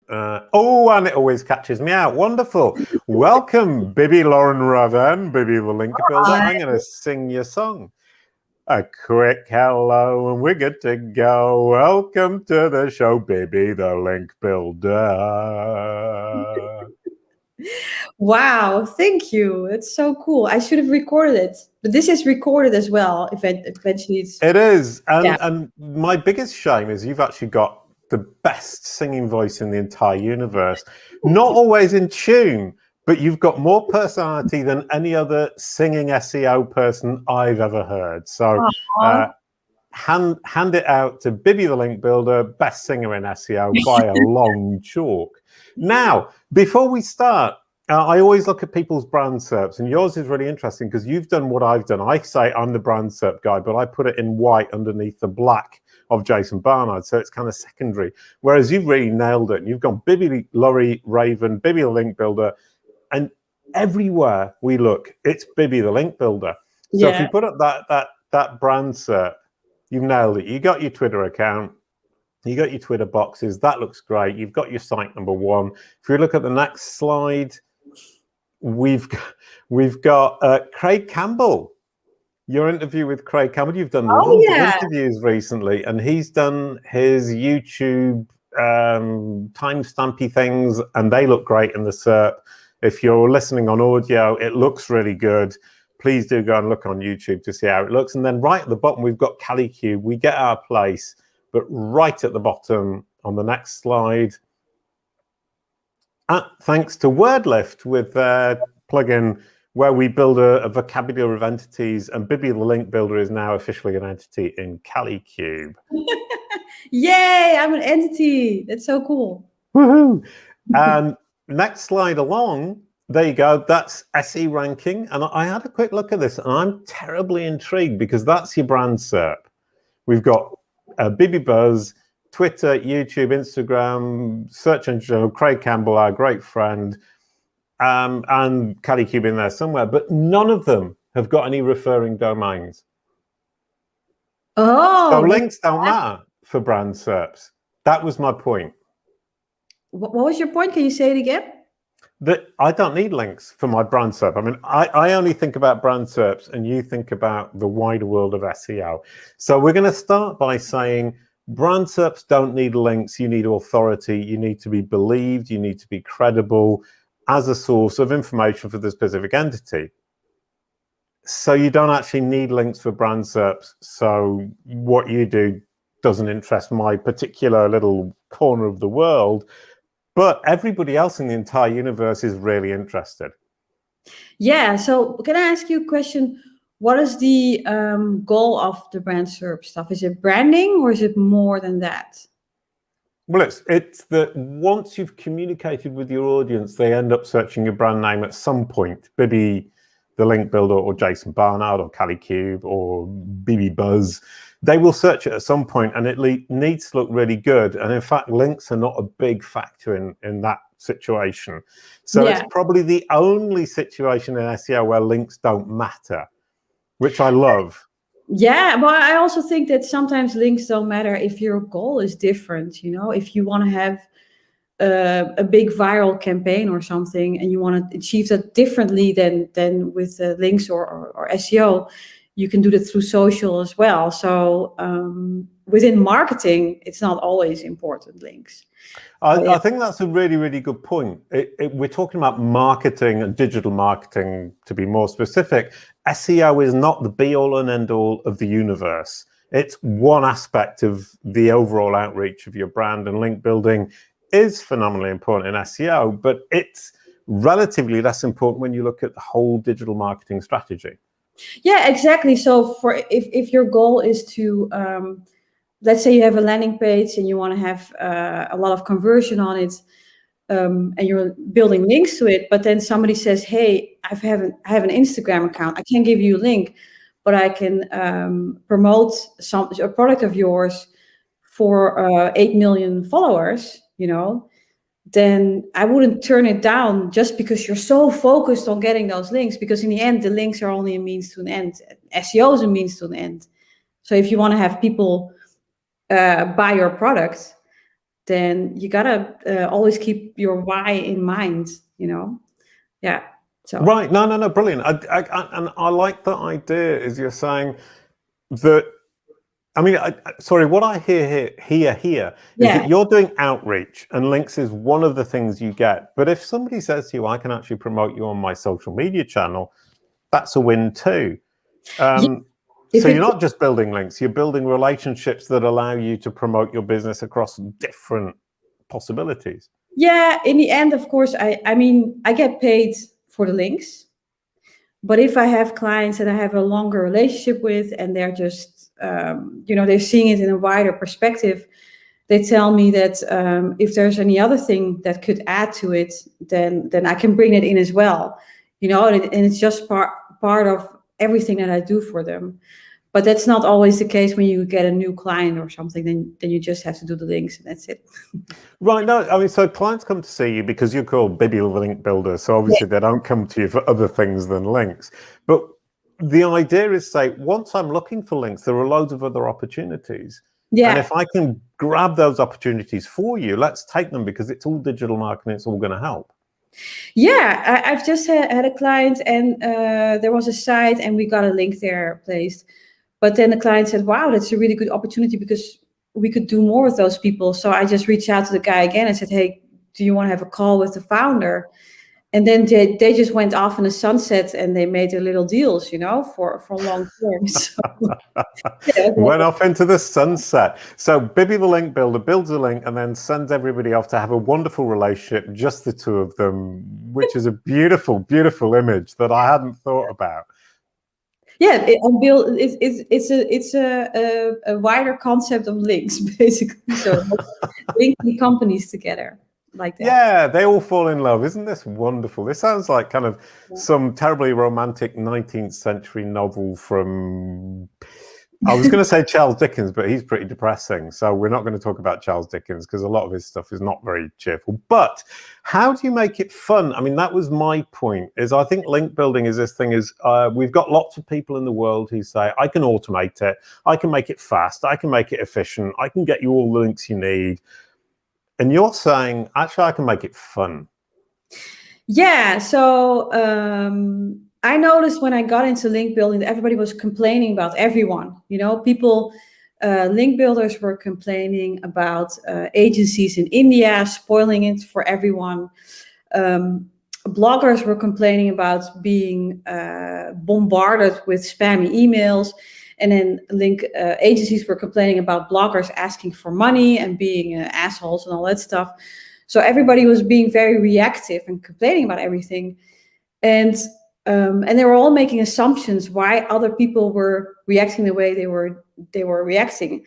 And it always catches me out. Wonderful. Welcome, Bibi Lauri Raven, Bibi the Link Builder. I'm going to sing your song. A quick hello, and we're good to go. Welcome to the show, Bibi the Link Builder. Wow, thank you. It's so cool. I should have recorded it, but this is recorded as well. Eventually, it is. And my biggest shame is you've actually got the best singing voice in the entire universe. Not always in tune, but you've got more personality than any other singing SEO person I've ever heard. So hand it out to Bibi the Link Builder, best singer in SEO by a long chalk. Now, before we start, I always look at people's brand SERPs, and yours is really interesting because you've done what I've done. I say I'm the brand SERP guy, but I put it in white underneath the black of Jason Barnard, so it's kind of secondary. Whereas you've really nailed it. You've gone Bibi Lauri Raven, Bibi the Link Builder, and everywhere we look, it's Bibi the Link Builder. So if you put up that brand SERP, you've nailed it. You got your Twitter account, you got your Twitter boxes. That looks great. You've got your site number one. If you look at the next slide, we've got Craig Campbell. Your interview with Craig Campbell. You've done loads of interviews recently, and he's done his YouTube timestampy things, and they look great in the SERP. If you're listening on audio, it looks really good. Please do go and look on YouTube to see how it looks. And then right at the bottom, we've got Kalicube. We get our place, but right at the bottom on the next slide, thanks to WordLift with their plugin, where we build a vocabulary of entities, and Bibi the Link Builder is now officially an entity in Kalicube. Yay, I'm an entity. That's so cool. Woohoo! And next slide along, there you go. That's SE ranking. And I had a quick look at this, and I'm terribly intrigued because that's your brand SERP. We've got Bibibuzz, Twitter, YouTube, Instagram, search engine, Craig Campbell, our great friend, and Kalicube in there somewhere, but none of them have got any referring domains. So links don't matter for brand SERPs. That was my point. What was your point? Can you say it again? That I don't need links for my brand SERP. I mean, I only think about brand SERPs, and you think about the wider world of SEO. So we're going to start by saying brand SERPs don't need links. You need authority. You need to be believed. You need to be credible as a source of information for the specific entity. So you don't actually need links for brand SERPs. So what you do doesn't interest my particular little corner of the world, but everybody else in the entire universe is really interested. Yeah, so can I ask you a question? What is the goal of the brand SERP stuff? Is it branding, or is it more than that? Well, it's that once you've communicated with your audience, they end up searching your brand name at some point. Bibi the Link Builder, or Jason Barnard, or Kalicube, or Bibibuzz. They will search it at some point, and it needs to look really good. And in fact, links are not a big factor in that situation. So it's probably the only situation in SEO where links don't matter, which I love. Yeah, but I also think that sometimes links don't matter if your goal is different. You know, if you want to have a big viral campaign or something, and you want to achieve that differently than with links or SEO, you can do that through social as well. So within marketing, it's not always important, links. I think that's a really, really good point. We're talking about marketing and digital marketing, to be more specific. SEO is not the be-all and end-all of the universe. It's one aspect of the overall outreach of your brand, and link building is phenomenally important in SEO, but it's relatively less important when you look at the whole digital marketing strategy. Yeah, exactly. So for if your goal is to let's say you have a landing page and you want to have a lot of conversion on it, and you're building links to it, but then somebody says, hey, I have an Instagram account. I can't give you a link, but I can promote a product of yours for 8 million followers, you know, then I wouldn't turn it down just because you're so focused on getting those links, because in the end, the links are only a means to an end. SEO is a means to an end. So if you want to have people buy your product, then you gotta always keep your why in mind, you know? Yeah. So. Right. No, brilliant. And I like that idea is you're saying that, I mean, sorry, what I hear here is that you're doing outreach and links is one of the things you get. But if somebody says to you, I can actually promote you on my social media channel, that's a win too. So you're not just building links, you're building relationships that allow you to promote your business across different possibilities. Yeah, in the end, of course, I mean, I get paid for the links. But if I have clients that I have a longer relationship with and they're just, they're seeing it in a wider perspective, they tell me that if there's any other thing that could add to it, then I can bring it in as well, and it's just part of everything that I do for them. But that's not always the case when you get a new client or something, then you just have to do the links and that's it. Right. No, I mean, so clients come to see you because you're called Bibi the Link Builder. So obviously they don't come to you for other things than links. But the idea is, say, once I'm looking for links, there are loads of other opportunities. Yeah. And if I can grab those opportunities for you, let's take them because it's all digital marketing. It's all going to help. Yeah, I've just had a client and there was a site and we got a link there placed. But then the client said, wow, that's a really good opportunity because we could do more with those people. So I just reached out to the guy again and said, hey, do you want to have a call with the founder? And then they just went off in the sunset and they made their little deals, for long term. So, went off into the sunset. So Bibi the Link Builder builds a link and then sends everybody off to have a wonderful relationship, just the two of them, which is a beautiful, beautiful image that I hadn't thought about. Yeah, it's a wider concept of links, basically. So linking companies together like that. Yeah, they all fall in love. Isn't this wonderful? This sounds like kind of some terribly romantic 19th century novel from, I was going to say Charles Dickens, but he's pretty depressing. So we're not going to talk about Charles Dickens because a lot of his stuff is not very cheerful. But how do you make it fun? I mean, that was my point, is I think link building is this thing is we've got lots of people in the world who say, I can automate it. I can make it fast. I can make it efficient. I can get you all the links you need. And you're saying, actually, I can make it fun. Yeah. So I noticed when I got into link building that everybody was complaining about everyone. People, link builders were complaining about agencies in India spoiling it for everyone. Bloggers were complaining about being bombarded with spammy emails. And then agencies were complaining about bloggers asking for money and being assholes and all that stuff. So everybody was being very reactive and complaining about everything. And they were all making assumptions why other people were reacting the way they were reacting.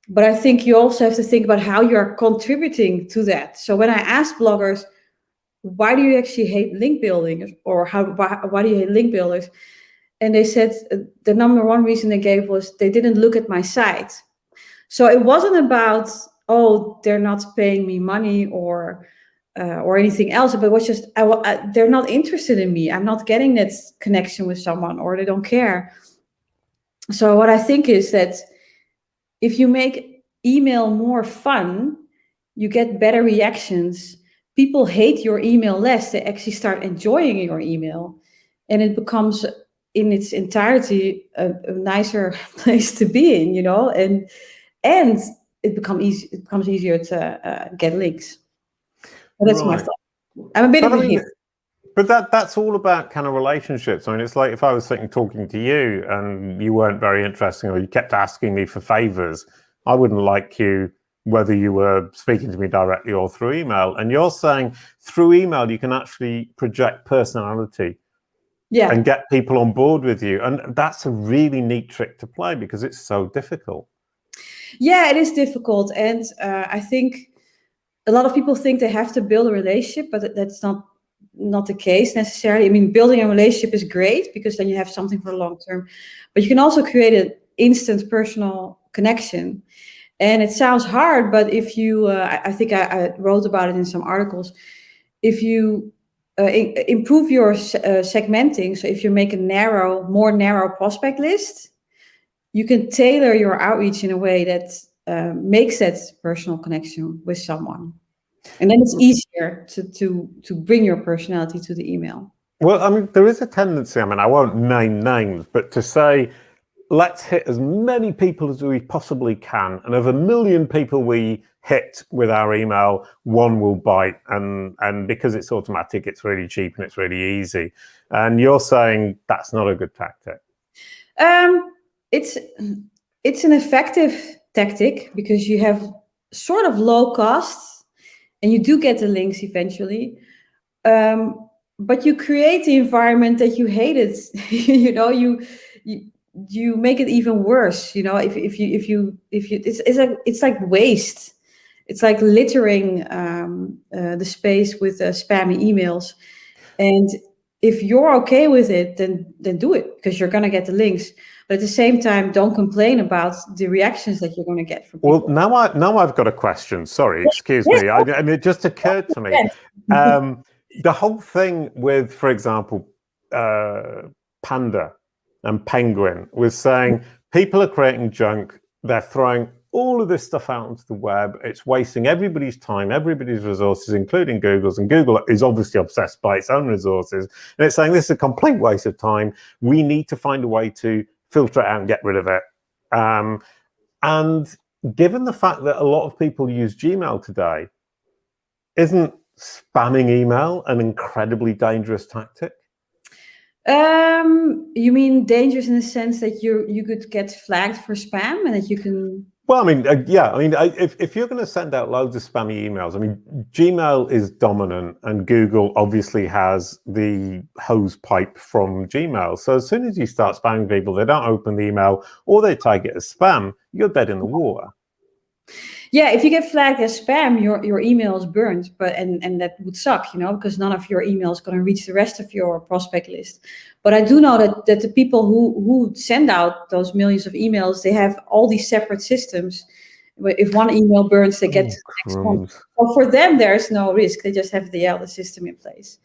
But I think you also have to think about how you're contributing to that. So when I asked bloggers, why do you actually hate link building, or why do you hate link builders? And they said the number one reason they gave was they didn't look at my site. So it wasn't about, oh, they're not paying me money or anything else, but it was just they're not interested in me. I'm not getting that connection with someone, or they don't care. So what I think is that if you make email more fun, you get better reactions. People hate your email less. They actually start enjoying your email, and it becomes in its entirety a nicer place to be in, and it becomes easier to get links. Well, that's my thought. I'm a bit of a hip. But that's all about kind of relationships. I mean, it's like if I was sitting talking to you and you weren't very interesting, or you kept asking me for favors, I wouldn't like you whether you were speaking to me directly or through email. And you're saying through email, you can actually project personality. Yeah. And get people on board with you. And that's a really neat trick to play because it's so difficult. Yeah, it is difficult. And I think a lot of people think they have to build a relationship, but that's not the case necessarily. I mean, building a relationship is great because then you have something for the long term. But you can also create an instant personal connection. And it sounds hard, but if you, I think I wrote about it in some articles, if you improve your segmenting. So if you make a more narrow prospect list, you can tailor your outreach in a way that makes that personal connection with someone. And then it's easier to bring your personality to the email. Well, I mean, there is a tendency, I mean, I won't name names, but to say, let's hit as many people as we possibly can. And of 1 million people we hit with our email, one will bite. And because it's automatic, it's really cheap and it's really easy. And you're saying that's not a good tactic. It's an effective tactic because you have sort of low costs and you do get the links eventually. But you create the environment that you hated. You make it even worse. If you it's like waste. It's like littering the space with spammy emails. And if you're okay with it, then do it because you're gonna get the links. But at the same time, don't complain about the reactions that you're gonna get from people. Well, now I've got a question. Sorry, excuse me. And it just occurred to me. The whole thing with, for example, Panda and Penguin was saying people are creating junk. They're throwing all of this stuff out onto the web. It's wasting everybody's time, everybody's resources, including Google's. And Google is obviously obsessed by its own resources. And it's saying this is a complete waste of time. We need to find a way to filter it out and get rid of it. And given the fact that a lot of people use Gmail today, isn't spamming email an incredibly dangerous tactic? You mean dangerous in the sense that you could get flagged for spam and that you can... Well, I mean, yeah. I mean, if you're going to send out loads of spammy emails, I mean, Gmail is dominant, and Google obviously has the hose pipe from Gmail. So as soon as you start spamming people, they don't open the email or they tag it as spam, you're dead in the water. Yeah, if you get flagged as spam, your email is burned, and that would suck, because none of your email is going to reach the rest of your prospect list. But I do know that the people who send out those millions of emails, they have all these separate systems. If one email burns, they get to the next one. So for them, there's no risk. They just have the other system in place.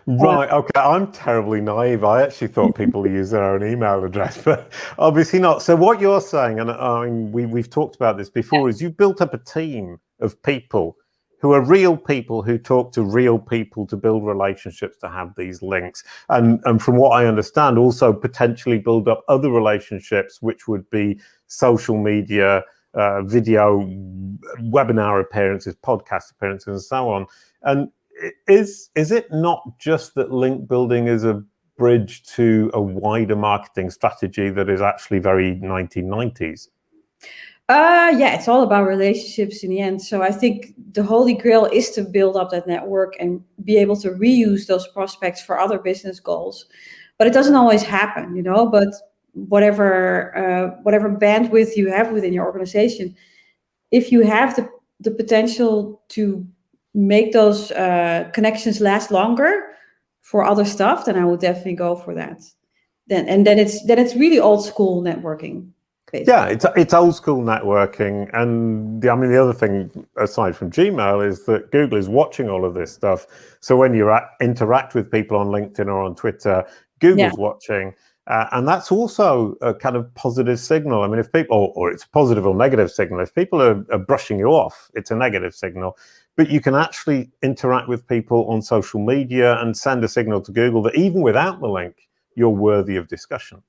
Right. Okay. I'm terribly naive. I actually thought people use their own email address, but obviously not. So what you're saying, and I mean, we've talked about this before, is you've built up a team of people who are real people who talk to real people to build relationships to have these links. And from what I understand, also potentially build up other relationships, which would be social media, video, webinar appearances, podcast appearances, and so on. And is it not just that link building is a bridge to a wider marketing strategy that is actually very 1990s? Yeah, it's all about relationships in the end. So I think the holy grail is to build up that network and be able to reuse those prospects for other business goals. But it doesn't always happen, but whatever bandwidth you have within your organization, if you have the potential to make those connections last longer for other stuff, then I would definitely go for that. Then it's really old school networking. Basically. Yeah, it's old school networking. And the other thing aside from Gmail is that Google is watching all of this stuff. So when you interact with people on LinkedIn or on Twitter, Google's watching. And that's also a kind of positive signal. I mean, if people, or it's a positive or negative signal, if people are brushing you off, it's a negative signal. But you can actually interact with people on social media and send a signal to Google that even without the link, you're worthy of discussion.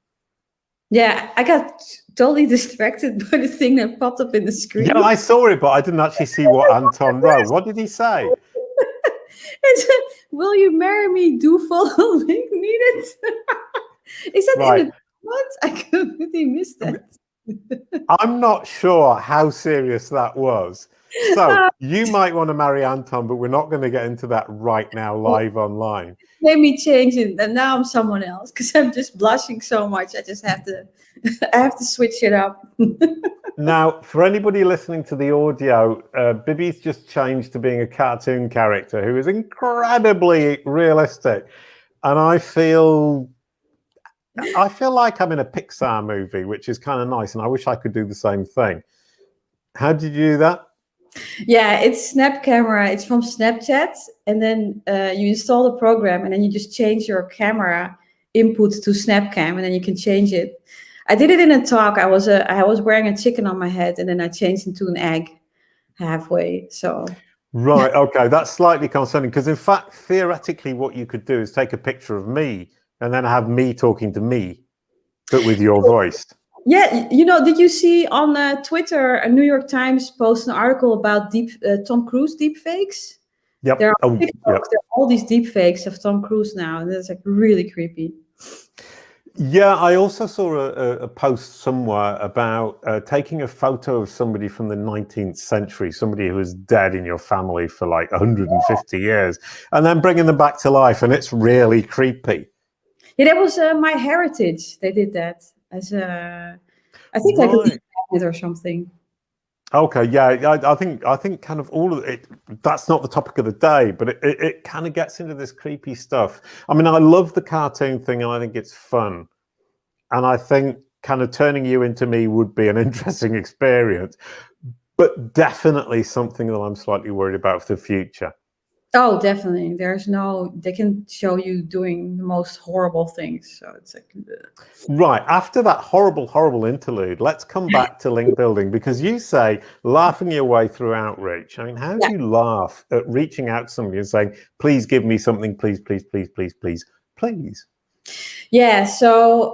Yeah, I got totally distracted by the thing that popped up in the screen. Yeah, I saw it, but I didn't actually see what Anton wrote. What did he say? It said, "Will you marry me? Do follow link needed." Is that right. in the what? I completely missed that. I'm not sure how serious that was. So you might want to marry Anton, but we're not going to get into that right now live online. Let me change it, and now I'm someone else because I'm just blushing so much. I just have to, I have to switch it up. Now, for anybody listening to the audio, Bibi's just changed to being a cartoon character who is incredibly realistic, and I feel like I'm in a Pixar movie, which is kind of nice, and I wish I could do the same thing. How did you do that? Yeah, it's Snap Camera. It's from Snapchat, and then you install the program, and then you just change your camera input to SnapCam, and then you can change it. I did it in a talk. I was wearing a chicken on my head, and then I changed into an egg halfway. So Right. Okay. That's slightly concerning because, in fact, theoretically, what you could do is take a picture of me and then have me talking to me, but with your voice. yeah, did you see on Twitter a New York Times post an article about Tom Cruise deepfakes? Yep. There are, Oh, there yep. are all these deepfakes of Tom Cruise now, and it's like really creepy. Yeah, I also saw a post somewhere about taking a photo of somebody from the 19th century, somebody who was dead in your family for like 150 years, and then bringing them back to life, and it's really creepy. Yeah, that was My Heritage. They did that as a, I think like a magnet or something. Okay, yeah, I think kind of all of it. That's not the topic of the day, but it kind of gets into this creepy stuff. I mean, I love the cartoon thing, and I think it's fun, and I think kind of turning you into me would be an interesting experience, but definitely something that I'm slightly worried about for the future. Oh, definitely. They can show you doing the most horrible things. So it's like, right. After that horrible interlude, let's come back to link building, because you say laughing your way through outreach. I mean, how do you laugh at reaching out to somebody and saying, please give me something, please, please, please, please, please, please? Yeah. So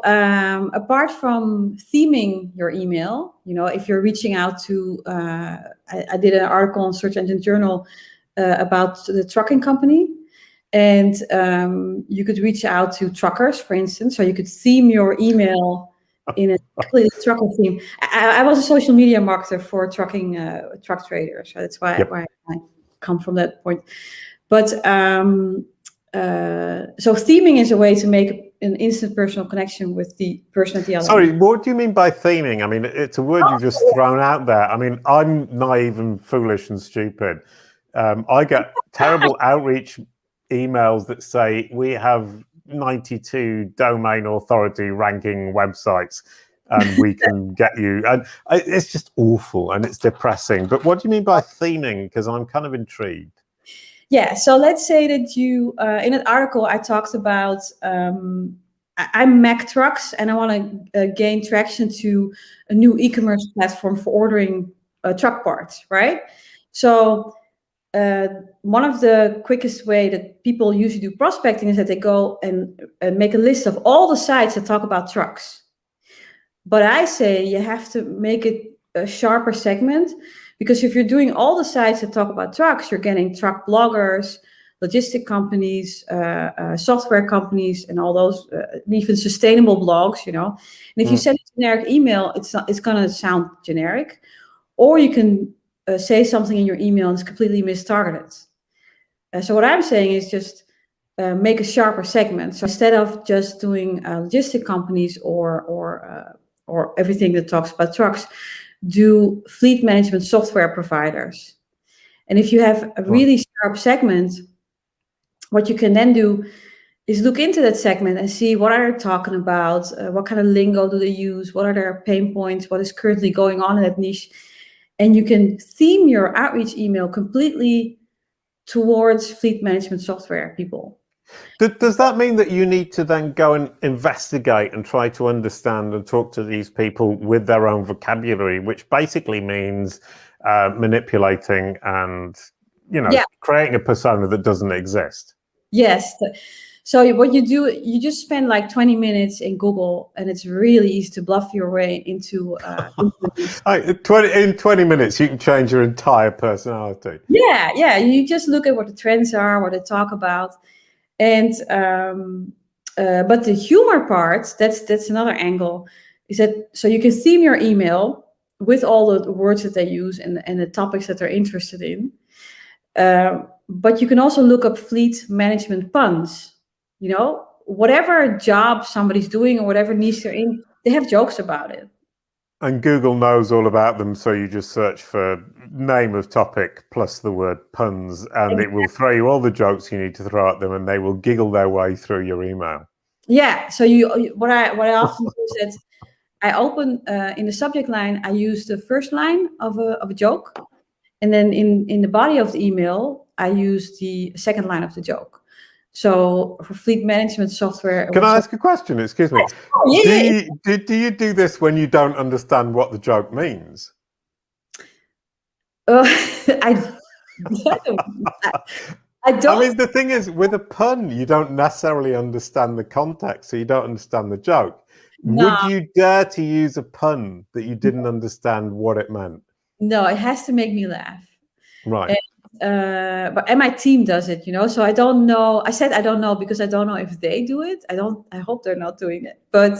apart from theming your email, if you're reaching out to, I did an article on Search Engine Journal about the trucking company, and you could reach out to truckers, for instance. So you could theme your email in a completely trucker theme. I was a social media marketer for trucking truck traders, so that's why I come from that point. But so theming is a way to make an instant personal connection with the person at the other Sorry, end. what do you mean by theming? I mean, it's a word you've just thrown out there. I mean, I'm naive and foolish and stupid. I get terrible outreach emails that say we have 92 domain authority ranking websites and we can get you. And it's just awful and it's depressing. But what do you mean by theming? Because I'm kind of intrigued. Yeah, so let's say that you, in an article, I talked about, I'm Mac Trucks and I want to gain traction to a new e-commerce platform for ordering truck parts, right? So one of the quickest way that people usually do prospecting is that they go and make a list of all the sites that talk about trucks. But I say you have to make it a sharper segment, because if you're doing all the sites that talk about trucks, you're getting truck bloggers, logistic companies, software companies, and all those, even sustainable blogs, And if you send a generic email, it's going to sound generic. Or you can say something in your email and it's completely mistargeted. So what I'm saying is just make a sharper segment. So instead of just doing logistic companies or everything that talks about trucks, do fleet management software providers. And if you have a really sharp segment, what you can then do is look into that segment and see what are they talking about, what kind of lingo do they use, what are their pain points, what is currently going on in that niche. And you can theme your outreach email completely towards fleet management software people. Does that mean that you need to then go and investigate and try to understand and talk to these people with their own vocabulary, which basically means manipulating and, creating a persona that doesn't exist? Yes. So what you do, you just spend like 20 minutes in Google, and it's really easy to bluff your way into in 20 minutes, you can change your entire personality. Yeah. You just look at what the trends are, what they talk about. And but the humor part, that's another angle, is that so you can theme your email with all the words that they use and the topics that they're interested in. But you can also look up fleet management puns. Whatever job somebody's doing or whatever niche they're in, they have jokes about it. And Google knows all about them, so you just search for name of topic plus the word puns, and it will throw you all the jokes you need to throw at them, and they will giggle their way through your email. Yeah. So what I often do is that I open in the subject line, I use the first line of a joke, and then in the body of the email, I use the second line of the joke. So for fleet management software. Can I ask a question? Excuse me. Oh, yeah. Do you do this when you don't understand what the joke means? I don't. I don't. I mean, the thing is, with a pun, you don't necessarily understand the context, so you don't understand the joke. No. Would you dare to use a pun that you didn't understand what it meant? No, it has to make me laugh. Right. And my team does it, so I don't know. I said I don't know because I don't know if they do it. I hope they're not doing it. But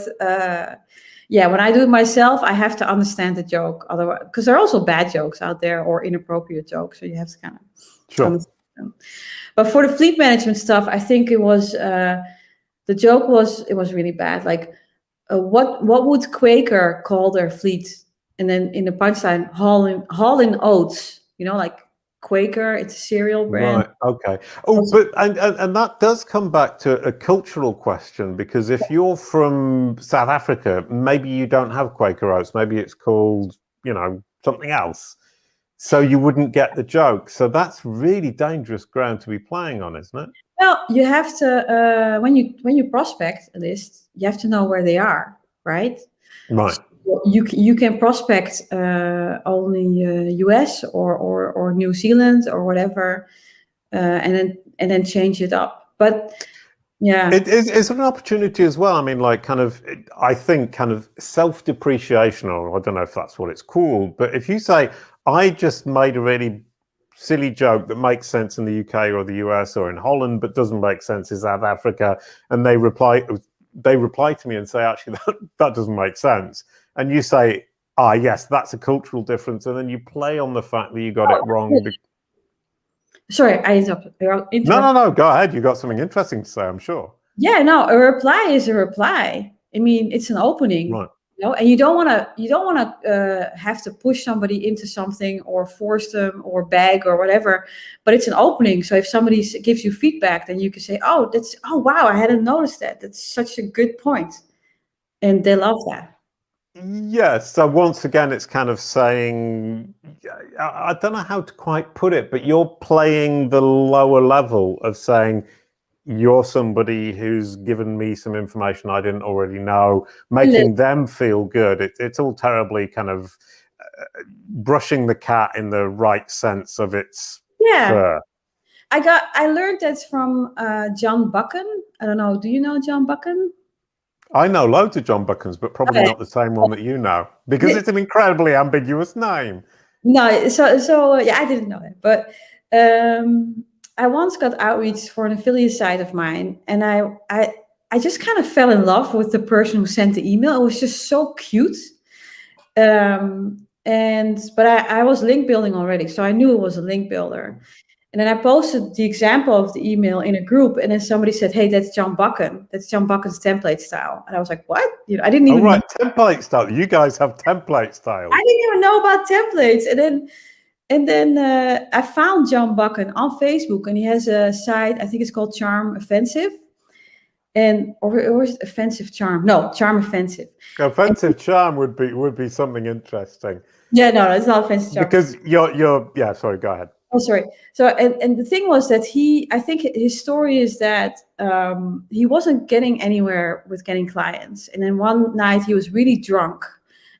yeah, when I do it myself, I have to understand the joke. Otherwise, because there are also bad jokes out there or inappropriate jokes, so you have to kind of understand them. But for the fleet management stuff, I think it was the joke was really bad. Like, what would Quaker call their fleet? And then in the punchline, hauling oats. Like Quaker, it's a cereal brand. Right. Okay. Oh, but and that does come back to a cultural question, because if you're from South Africa, maybe you don't have Quaker oats. Maybe it's called, something else. So you wouldn't get the joke. So that's really dangerous ground to be playing on, isn't it? Well, you have to when you prospect a list, you have to know where they are, right? Right. So you can prospect only US or New Zealand or whatever, and then change it up. But yeah, it's an opportunity as well. I mean, like, I think kind of self-depreciation, or I don't know if that's what it's called, but if you say, I just made a really silly joke that makes sense in the UK or the US or in Holland, but doesn't make sense in South Africa, and they reply to me and say, actually, that doesn't make sense. And you say, yes, that's a cultural difference. And then you play on the fact that you got it wrong. Sorry, I interrupted. No, go ahead. You got something interesting to say, I'm sure. Yeah, no, a reply is a reply. I mean, it's an opening. Right. And you don't want to have to push somebody into something or force them or beg or whatever, but it's an opening. So if somebody gives you feedback, then you can say, oh wow, I hadn't noticed that. That's such a good point. And they love that. Yes. So once again, it's kind of saying, I don't know how to quite put it, but you're playing the lower level of saying, you're somebody who's given me some information I didn't already know, making them feel good. It's all terribly kind of brushing the cat in the right sense of its fur. I learned that from John Buchan. I don't know. Do you know John Buchan? I know loads of John Buchans, but probably not the same one that you know, because it's an incredibly ambiguous name. No, so yeah, I didn't know it, but I once got outreach for an affiliate site of mine, and I just kind of fell in love with the person who sent the email. It was just so cute, but I was link building already, so I knew it was a link builder. And then I posted the example of the email in a group, and then somebody said, "Hey, that's John Buchan. That's John Buchan's template style." And I was like, "What?" I didn't even. Oh, right, template style. You guys have template styles. I didn't even know about templates, and then I found John Buchan on Facebook, and he has a site. I think it's called Charm Offensive, or is it Offensive Charm? No, Charm Offensive. Offensive Charm would be something interesting. Yeah, no, it's not Offensive Charm. Because you're yeah. Sorry, go ahead. Oh, sorry. So, and the thing was that I think his story is that he wasn't getting anywhere with getting clients. And then one night he was really drunk,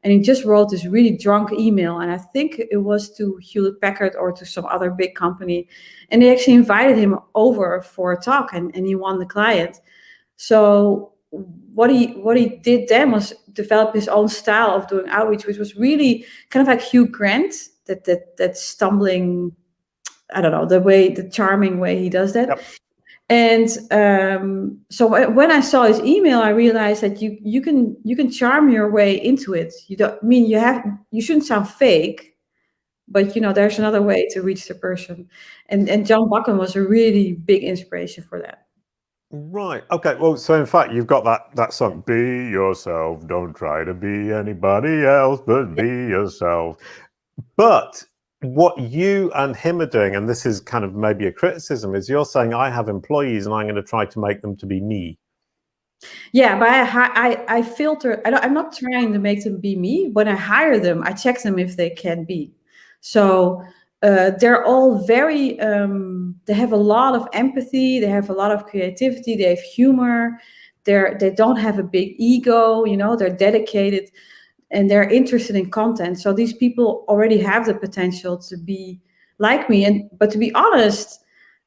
and he just wrote this really drunk email. And I think it was to Hewlett Packard or to some other big company. And they actually invited him over for a talk, and he won the client. So what he did then was develop his own style of doing outreach, which was really kind of like Hugh Grant, that stumbling, I don't know, the charming way he does that. Yep. And so when I saw his email, I realized that you can charm your way into it. You shouldn't sound fake, but there's another way to reach the person. And John Buchan was a really big inspiration for that. Right. Okay. Well, so in fact, you've got that song, "Be yourself, don't try to be anybody else, but be yourself." But what you and him are doing, and this is kind of maybe a criticism, is you're saying, I have employees and I'm going to try to make them to be me. Yeah, but I filter. I'm not trying to make them be me. When I hire them, I check them if they can be. So they're all very, they have a lot of empathy, they have a lot of creativity, they have humor, they don't have a big ego, they're dedicated and they're interested in content. So these people already have the potential to be like me. But to be honest,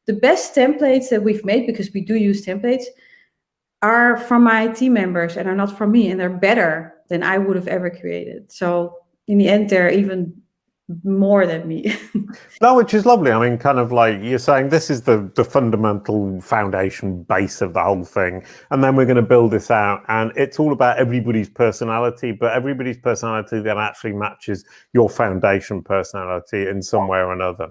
the best templates that we've made, because we do use templates, are from my team members and are not from me, and they're better than I would have ever created. So in the end, they're even more than me. No, which is lovely. I mean, kind of like you're saying, this is the fundamental foundation base of the whole thing. And then we're going to build this out. And it's all about everybody's personality, but everybody's personality then actually matches your foundation personality in some way or another.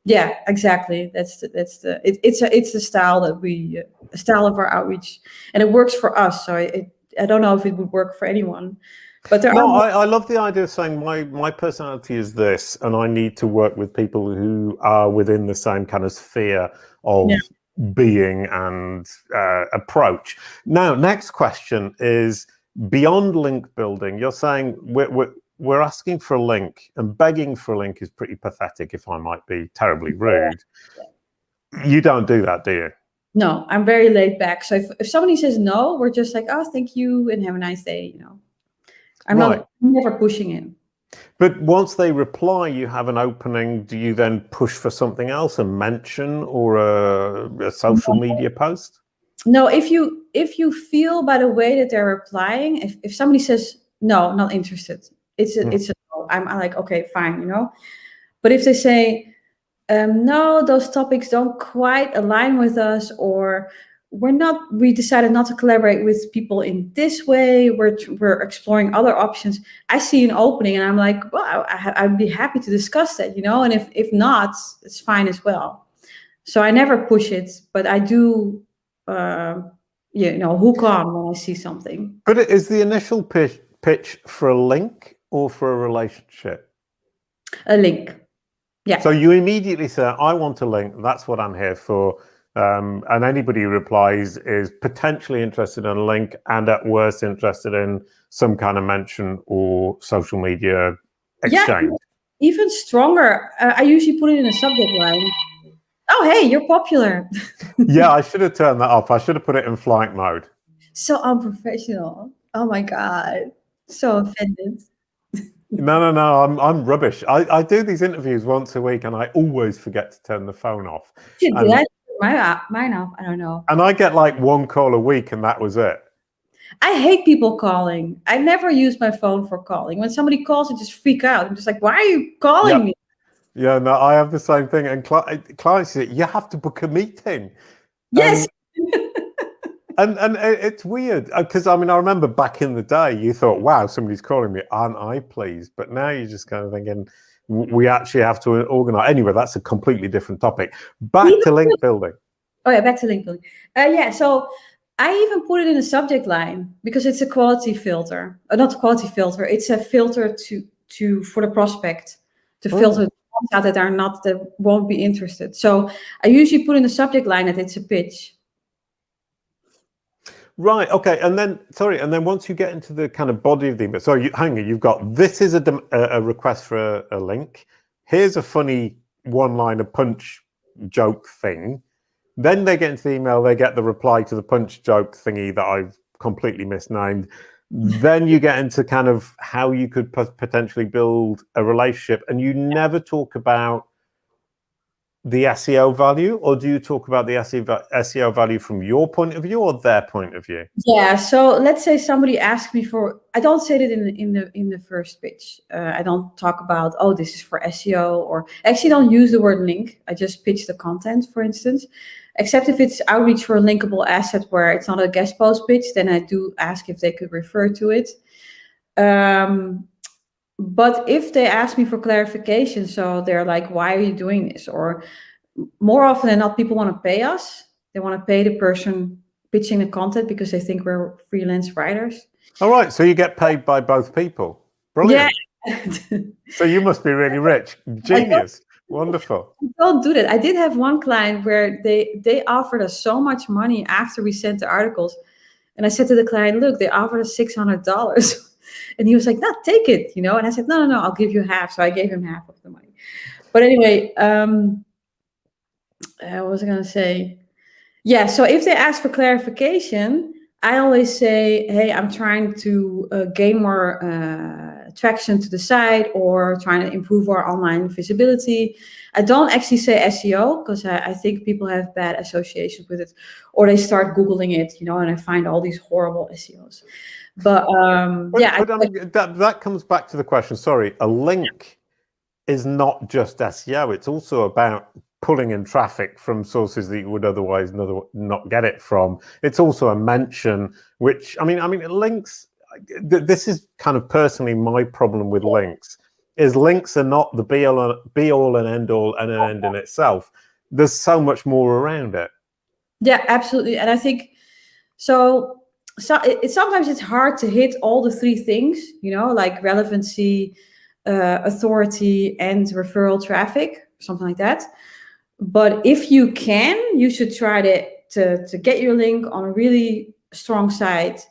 Yeah, exactly. It's the style that a style of our outreach, and it works for us. So I don't know if it would work for anyone. But I love the idea of saying my personality is this, and I need to work with people who are within the same kind of sphere of being and approach. Now, next question is beyond link building. You're saying we're asking for a link, and begging for a link is pretty pathetic, if I might be terribly rude. Yeah. You don't do that, do you? No, I'm very laid back. So if somebody says no, we're just like, oh, thank you, and have a nice day, I'm never pushing in. But once they reply, you have an opening. Do you then push for something else, a mention or a social media post? No, if you feel by the way that they're replying, if somebody says no, not interested, it's a no. I'm like, okay, fine, But if they say no, those topics don't quite align with us, or we decided not to collaborate with people in this way, we're exploring other options, I see an opening and I'm like, well, I'd be happy to discuss that, and if not, it's fine as well. So I never push it, but I do hook on when I see something. But is the initial pitch for a link or for a relationship? A link. Yeah. So you immediately say, I want a link, that's what I'm here for. And anybody who replies is potentially interested in a link, and at worst interested in some kind of mention or social media exchange. Yeah, even stronger. I usually put it in a subject line. Oh, hey, you're popular. Yeah, I should have turned that off. I should have put it in flight mode. So unprofessional. Oh my God. So offended. No, I'm rubbish. I do these interviews once a week and I always forget to turn the phone off. Did I turn mine off? I don't know. And I get like one call a week and that was it. I hate people calling. I never use my phone for calling. When somebody calls, I just freak out. I'm just like, why are you calling me? Yeah, no, I have the same thing. And clients say, you have to book a meeting. Yes. And it's weird because I remember back in the day you thought, wow, somebody's calling me, aren't I pleased? But now you're just kind of thinking we actually have to organize. Anyway, that's a completely different topic. Back to link building. Oh yeah, back to link building. So I even put it in a subject line because it's a quality filter. Not a quality filter, it's a filter for the prospect to filter out that won't be interested. So I usually put in the subject line that it's a pitch. Right. Okay. And then, once you get into the kind of body of the email, so hang on, you've got, this is a request for a link. Here's a funny one-liner punch joke thing. Then they get into the email, they get the reply to the punch joke thingy that I've completely misnamed. Then you get into kind of how you could potentially build a relationship, and you never talk about the SEO value, or do you talk about the SEO value from your point of view or their point of view? Yeah, so let's say somebody asks me for, I don't say it in the first pitch. I don't talk about, oh, this is for SEO, or actually don't use the word link. I just pitch the content, for instance, except if it's outreach for a linkable asset where it's not a guest post pitch, then I do ask if they could refer to it. But if they ask me for clarification, so they're like, why are you doing this? Or more often than not, people want to pay us. They want to pay the person pitching the content because they think we're freelance writers. All right. So you get paid by both people. Brilliant. Yeah. So you must be really rich. Genius. Wonderful. Don't do that. I did have one client where they offered us so much money after we sent the articles. And I said to the client, look, they offered us $600. And he was like, no, take it, And I said, no, I'll give you half. So I gave him half of the money. But anyway, what was I going to say? Yeah, so if they ask for clarification, I always say, hey, I'm trying to gain more traction to the site, or trying to improve our online visibility. I don't actually say SEO, because I think people have bad associations with it, or they start Googling it, and I find all these horrible SEOs. But yeah. But I mean, that comes back to the question, sorry, a link is not just SEO, it's also about pulling in traffic from sources that you would otherwise not get it from. It's also a mention, which, I mean, links, this is kind of personally my problem with links, is links are not the be all and end all and an end in itself. There's so much more around it. Yeah, absolutely. And I think, so sometimes it's hard to hit all the three things, like relevancy, authority, and referral traffic, something like that. But if you can, you should try to get your link on a really strong site,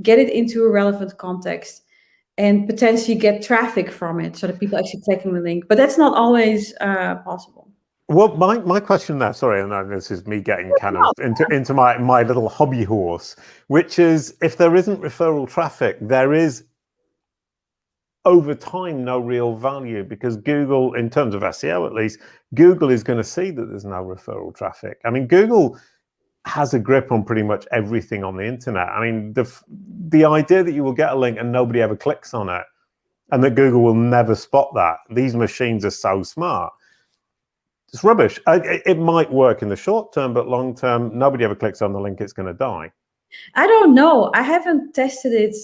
get it into a relevant context, and potentially get traffic from it so that people actually clicking the link. But that's not always possible. Well, my question there, sorry, and this is me getting kind of into my little hobby horse, which is, if there isn't referral traffic, there is over time no real value, because Google, in terms of SEO at least, Google is going to see that there's no referral traffic. I mean, Google has a grip on pretty much everything on the internet. I mean, the idea that you will get a link and nobody ever clicks on it, and that Google will never spot that, these machines are so smart, it's rubbish. It might work in the short term, but long term, nobody ever clicks on the link, it's going to die. I don't know. I haven't tested it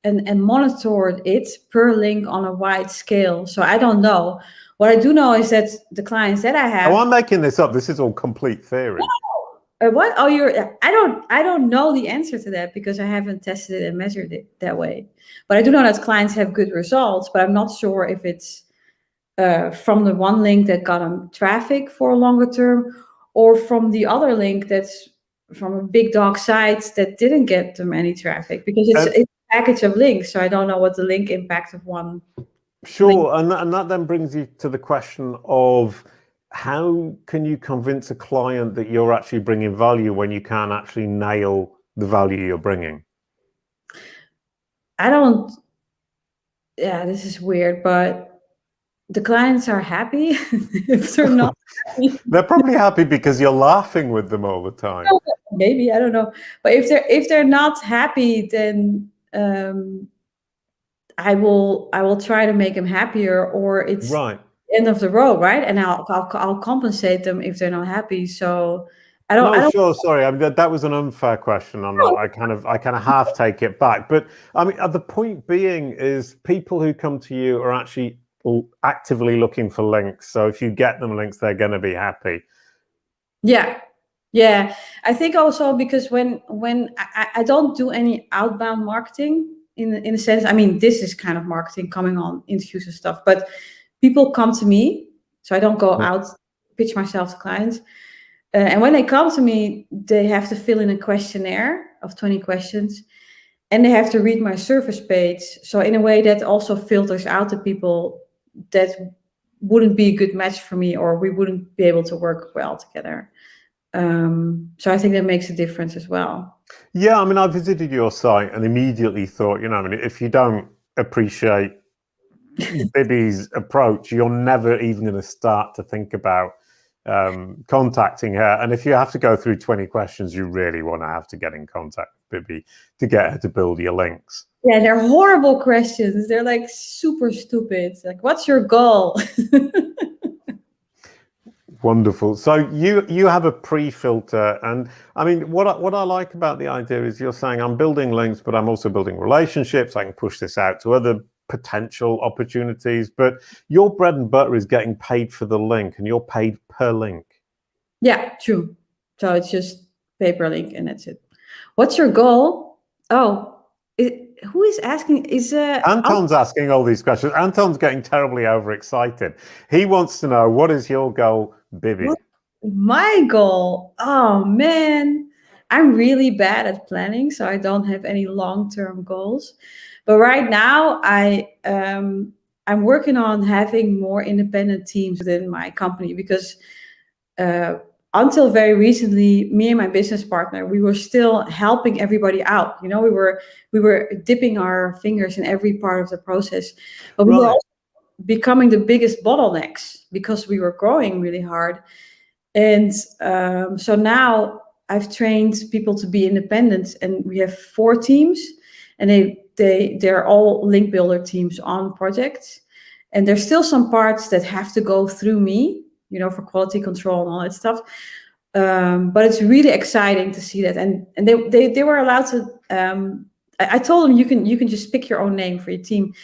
and monitored it per link on a wide scale, so I don't know. What I do know is that the clients that I have. Oh, I'm making this up. This is all complete theory. What? Oh, I don't know the answer to that, because I haven't tested it and measured it that way. But I do know that clients have good results, but I'm not sure if it's from the one link that got them traffic for a longer term, or from the other link that's from a big dog site that didn't get them any traffic, because it's a package of links. So I don't know what the link impact of one. Sure, and that then brings you to the question of, how can you convince a client that you're actually bringing value when you can't actually nail the value you're bringing? Yeah, this is weird, but the clients are happy. If they're not happy, they're probably happy because you're laughing with them all the time. Maybe, I don't know. But if they're not happy, then I will try to make them happier, or it's right. End of the road, right? And I'll compensate them if they're not happy. So I don't. Sure. Sorry, that was an unfair question. I kind of half take it back. But I mean, the point being is, people who come to you are actually actively looking for links. So if you get them links, they're going to be happy. Yeah. I think also because when I don't do any outbound marketing in a sense. I mean, this is kind of marketing, coming on interviews and stuff, but people come to me, so I don't go out, pitch myself to clients. And when they come to me, they have to fill in a questionnaire of 20 questions, and they have to read my service page. So in a way, that also filters out the people that wouldn't be a good match for me, or we wouldn't be able to work well together. So I think that makes a difference as well. Yeah, I mean, I visited your site and immediately thought, I mean, if you don't appreciate Bibi's approach, you're never even going to start to think about contacting her. And if you have to go through 20 questions, you really want to have to get in contact with Bibi to get her to build your links. Yeah, they're horrible questions. They're like super stupid. Like, what's your goal? Wonderful. So you have a pre-filter, and I mean, what I like about the idea is you're saying, I'm building links, but I'm also building relationships. I can push this out to other potential opportunities, but your bread and butter is getting paid for the link, and you're paid per link. Yeah, true. So it's just pay per link, and that's it. What's your goal? Oh, who is asking? Anton's asking all these questions. Anton's getting terribly overexcited. He wants to know, what is your goal, Bibi? My goal? Oh man, I'm really bad at planning, so I don't have any long-term goals. But right now, I I'm working on having more independent teams within my company, because until very recently, me and my business partner, we were still helping everybody out. You know, we were dipping our fingers in every part of the process, but we were also becoming the biggest bottlenecks because we were growing really hard. And so now I've trained people to be independent, and we have 4 teams, and they're all link builder teams on projects. And there's still some parts that have to go through me, you know, for quality control and all that stuff. But it's really exciting to see that. And they were allowed to, I told them, you can just pick your own name for your team.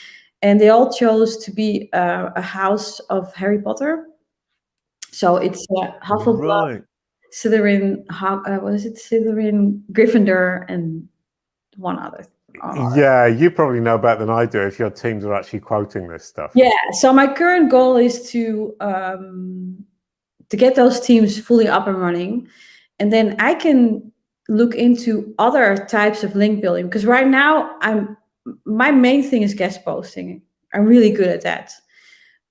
And they all chose to be a house of Harry Potter. So it's Hufflepuff, Slytherin, Slytherin, Gryffindor, and one other. Yeah, you probably know better than I do if your teams are actually quoting this stuff. Yeah, so my current goal is to get those teams fully up and running, and then I can look into other types of link building, because right now my main thing is guest posting. I'm really good at that.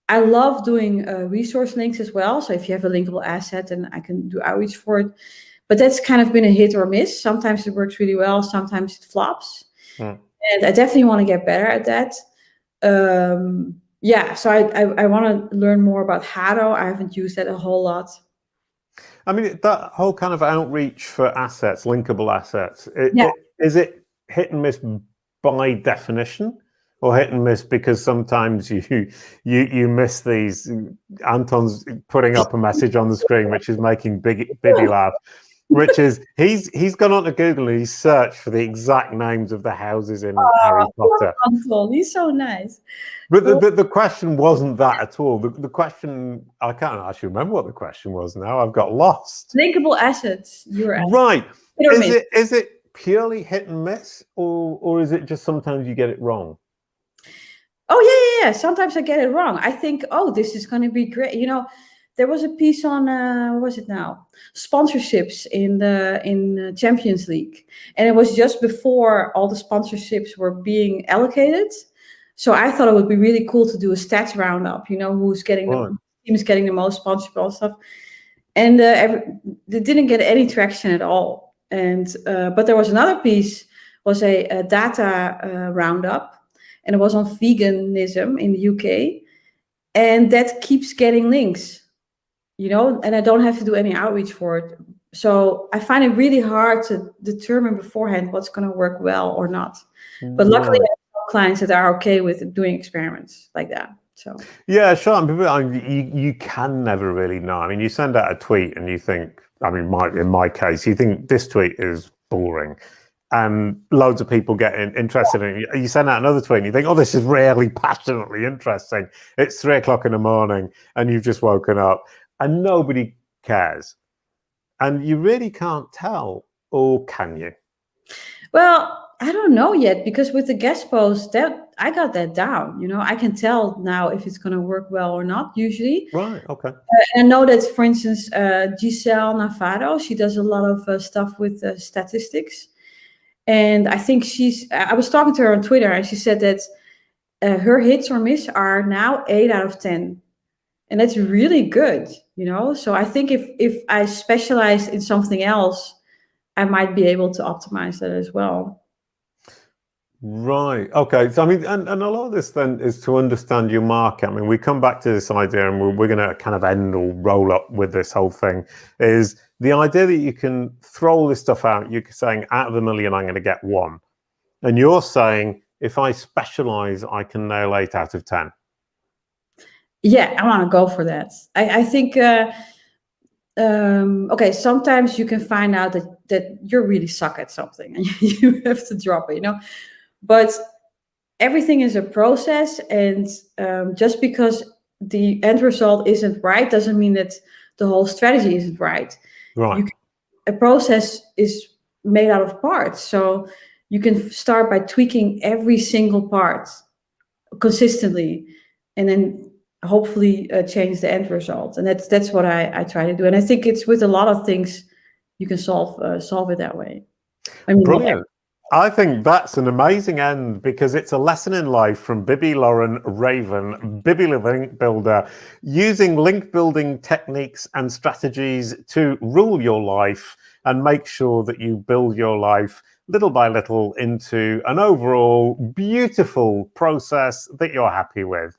I love doing resource links as well. So if you have a linkable asset, then I can do outreach for it. But that's kind of been a hit or miss. Sometimes it works really well, sometimes it flops. And I definitely want to get better at that. Yeah, so I want to learn more about Hado. I haven't used that a whole lot. I mean, that whole kind of outreach for assets, linkable assets, is it hit and miss by definition, or hit and miss because sometimes you miss these? Anton's putting up a message on the screen which is making Bibi laugh, which is he's gone onto Google and he's searched for the exact names of the houses in Harry Potter. He's so nice. But the question wasn't that at all. The question, I can't actually remember what the question was now. I've got lost. Linkable assets. You're right. Is it purely hit and miss, or is it just sometimes you get it wrong? Oh yeah. Sometimes I get it wrong. I think, oh, this is going to be great. You know, there was a piece on what was it now? Sponsorships in the Champions League, and it was just before all the sponsorships were being allocated. So I thought it would be really cool to do a stats roundup. You know, who's getting the team is getting the most sponsorship and stuff, and they didn't get any traction at all. And but there was another piece, was a data roundup, and it was on veganism in the UK, and that keeps getting links. You know, and I don't have to do any outreach for it. So I find it really hard to determine beforehand what's going to work well or not. But luckily, I have clients that are okay with doing experiments like that. So yeah, sure. You can never really know. I mean, you send out a tweet and you think, I mean, in my case, you think this tweet is boring, and loads of people get interested in it. You send out another tweet and you think, oh, this is really passionately interesting. It's 3 o'clock in the morning and you've just woken up. And nobody cares. And you really can't tell, or can you? Well, I don't know yet, because with the guest post, that I got that down. You know, I can tell now if it's going to work well or not, usually. Right, okay. And I know that, for instance, Giselle Navarro, she does a lot of stuff with statistics. And I think I was talking to her on Twitter, and she said that her hits or miss are now 8 out of 10. And that's really good, you know? So I think if I specialize in something else, I might be able to optimize that as well. Right. Okay. So, I mean, and a lot of this then is to understand your market. I mean, we come back to this idea, and we're going to kind of end or roll up with this whole thing, is the idea that you can throw all this stuff out. You're saying out of 1 million, I'm going to get 1. And you're saying, if I specialize, I can nail 8 out of 10. Yeah, I want to go for that. I think, okay, sometimes you can find out that you really suck at something and you have to drop it, you know. But everything is a process, and just because the end result isn't right doesn't mean that the whole strategy isn't right. Right. A process is made out of parts, so you can start by tweaking every single part consistently, and then hopefully change the end result. And that's what I try to do. And I think it's with a lot of things you can solve it that way. I mean, brilliant. I think that's an amazing end because it's a lesson in life from Bibi Lauri Raven, Bibi the Link Builder, using link building techniques and strategies to rule your life and make sure that you build your life little by little into an overall beautiful process that you're happy with.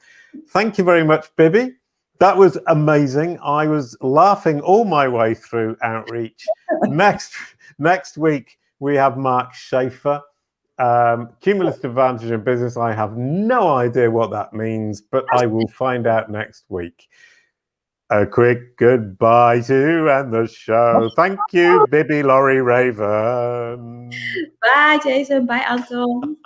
Thank you very much, Bibi. That was amazing. I was laughing all my way through Outreach. Next week, we have Mark Schaefer. Cumulative advantage in business. I have no idea what that means, but I will find out next week. A quick goodbye to end the show. Thank you, Bibi Lauri Raven. Bye, Jason. Bye, Anton.